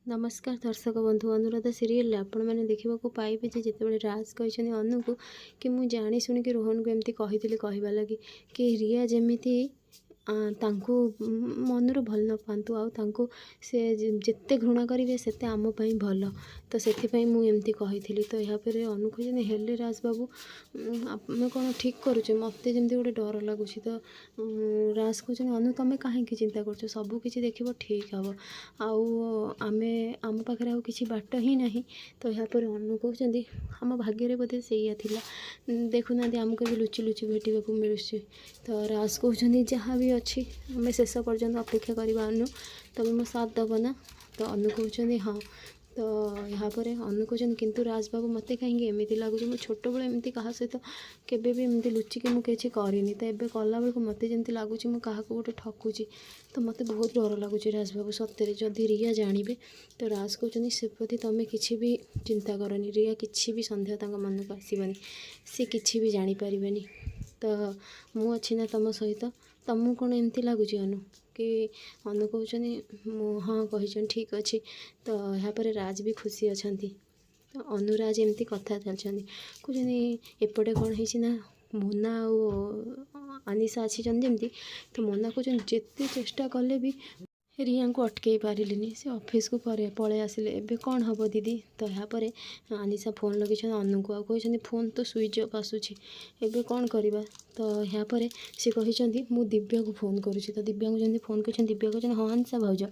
नमस्कार दर्शक बंधु अनुराधा सीरियल आपण मैंने देखा पाइबे जिते राज कहते अनु को कि मुझे जानी शुणिक रोहन को एमती कही कहवा लगी कि रिया जमीती तांको मनरू भल न पातु आउ से जिते घृणा करेंगे सेते आम भल तो से मुझे कही तो यहाँ पर अनु कहते हेले राज बाबू आम कौन ठीक करुचे मत जमी गोटे डर लगुच तो राज कहते अनु तुम कहीं चिंता कर सबकि देख ठीक हम आमे आम पाखे आउ कि बाट ही ना तो यहाँ पर अनु कहते आम भाग्य बोधे से देखुना आमको भी लुचि लुचि भेटा मिलूँ तो राज कहते जहाँ भी अच्छी आम शेष पर्यंत अपेक्षा करवा अनु तुम मो साथ दब ना तो अनु कहते हाँ तो यहाँ पर अनु कहते किंतु राज बाबू मत कहीं एमती लगुच मो छोट बड़े एमती क्या सहित केवे भी एमती लुचिकी मुझे करनी तो एवं कला बेलू मत जमी लगुच क्या गोटे ठकुची तो मत बहुत डर लगुच राज बाबू सत्य जदि रिया जानवे तो राज कहते से प्रति तुम्हें किसी भी चिंता करनी रिया किसी भी सन्देह मन को आसबनी सी किसी भी जापर तो मु अच्छी ना तुम सहित तुमको कौन एमती लगुच अनु कि अनु कहते हाँ कही ठीक अच्छे तो यहाँ पर राज भी खुशी अच्छा तो अनुराज एमती कथा चलते कहते एपटे कौन है मोना आनिशा अच्छी जमी तो मोना कहते जिते चेष्टा कले भी रिया को अटकई पारिनी से ऑफिस को पलि आसिले एबे कौन हम दीदी तो यहाँ पर आनिशा फोन लगे अनु को कहते फोन तो स्विच ऑफ आसूची एबे कौन करवा तो यहाँ पर सी कहते मु दिव्या को फोन करुँची तो दिव्या को जमी फोन कर दिव्या कहते हाँ आनिशा भाउज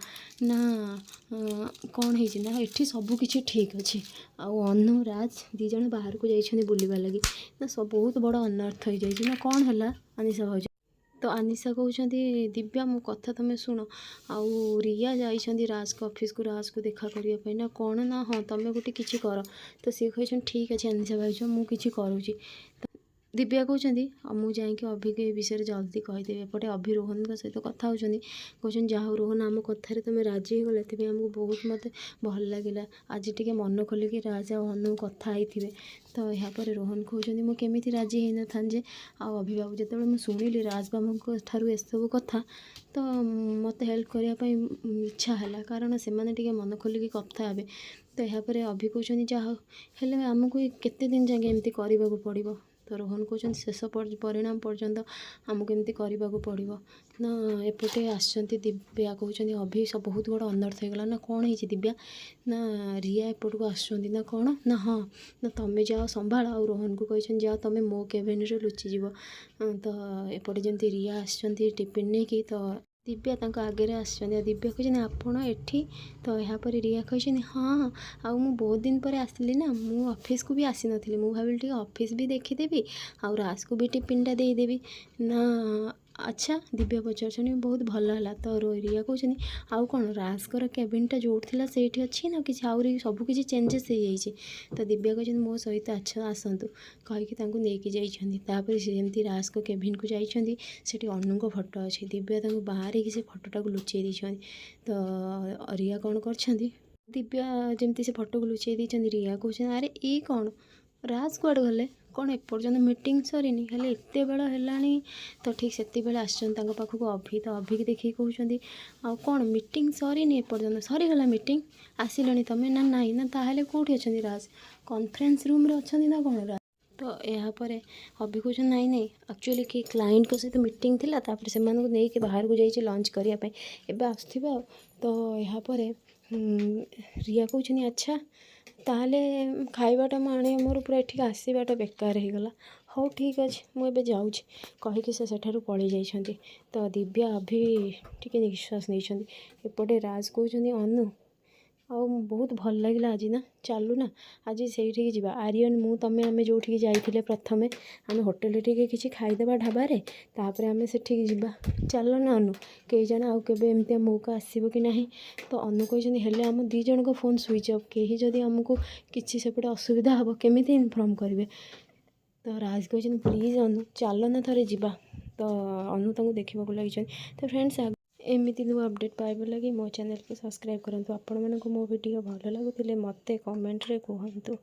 ना कौन है ना ये सबकि ठीक अच्छे आउ अनु राज दीज बाहर को जाइए बुलवा लगी ना सब बहुत बड़ अनर्थ हो जाए ना कौन है आनिशा भाउज तो आनिशा कहते दिव्या मो कथा तुम शुण आउ रिया जाइछंदी राज को ऑफिस को राज को देखा करने ना कौन ना हाँ तुम गोटे किसी कर तो सी कहते ठीक अच्छे आनिशा भाई मुझे करुँची दिव्या कहते मुझे अभि के विषय जल्दी कहीदेवी एपटे अभि रोहन सहित कथा होती कहते जहाँ रोहन आम कथार तुम राजी हो गले आमको बहुत मत भल लगे आज टी मन खोलिकी राज अनु कथा थे तो यहाँ पर रोहन कहते मुझे केमी राजी हो न था जे अभि बाबू जो मुझे शुणिली राज बाबू ठार एसबू कथा तो मत हेल्प करने इच्छा है कारण से मन खोलिकी कथा हे तो यहाँ पर अभि कहते जहाँ हेल्ले आमको केते दिन जाए एमती करने पड़ो तो रोहन कहते शेष परिणाम पर्यंत आमको एमती करने पड़ो ना एपटे आसती दिव्या कहते अभि सब बहुत बड़ा अनर्थ होगा ना कौन है दिव्या ना रिया एपट को आसुँच ना कौन ना हाँ ना तुम्हें जाओ संभाल आ रोहन को कहते जाओ तुम मो केबिन रे लुचिज तो एपटे जमी रिया आसुँच टिफिन नहीं कि तो दिव्या आगे आसुँच दिव्या कहते आपण एठी तो यहाँ पर रिया कहते हाँ आउ मु बहुत दिन पर आसली ना मु ऑफिस को भी आसी नथी मु भाविली ऑफिस भी देखीदेवी आउ राज को भी टिफिनटा देदेवी ना अच्छा दिव्या पचार बहुत भल है तो रिया कहते आउ कौन राजकर केबिनटा जो से अच्छी ना कि आहरी सबकि चेंजेस हो जाइए तो दिव्या कहते मो सहित अच्छा आसतु कहीकि लेकिन जापर सी जमी राज को केबिन को जाइए से अनु को फोटो अच्छी दिव्या बाहर से फोटोटा को लुचई दी तो रिया कौन कर दिव्या जमी से फोटो को लुचई दी रिया कहते अरे ये कौन राज कुआड़े गले कौन एपर्यंत मीटिंग सरीनी हेले एते बेल है तो ठीक से बेले आसछन पाखक अभि तो अभि की देखिए कहते आ कौन मीटिंग सरीनी एपर्यंत सरीगला मीटिंग आसिलनी तुम ना नाई ना ताहले कौटी अच्छा राज कॉन्फ्रेंस रूम रे अच्छा ना कौन राज तो यहाँ पर अभि कहते नाई नाई एक्चुअली कि क्लाइंट को सहित मीटिंग थिला तापर से नहीं बाहर को जाइए लंच करने एवं आसथिबे तो यहाँ पर रिया कहते अच्छा ताहले खाइबाटा आने मोर पूरा एठिक आसबाटा बेकार हो गला हाँ ठीक अच्छे मुझे जाऊँगी कहीकि से सेठारु पलि जाइछंती तो दिव्या अभि टिके निश्वास नहीं एपटे राज कहते अनु आउ बहुत भल लगे आज ना चलू ना आज से जा आर्यन मु तमें आम जो जाइए प्रथमे आम होटेल टे कि खाईदेवा ढाबारे तापर आम से जा चल ना अनु कई जन आउ के एमती मौका आसब कि ना तो अनु कहते हेले आम दी जन को फोन स्विच ऑफ कहीं जदि आमको किसी सेपटे असुविधा हम केमी इनफर्म करेंगे तो राज कहते प्लीज अनु चल ना थे जा तो अनु तक देखा लगी तो फ्रेंड्स एमती नुआ अपडेट पाइबा लगी मो चैनल को सब्सक्राइब करूँ आपण मानक मो वीडियो भल लगुले मत कमेंट रे कहतु।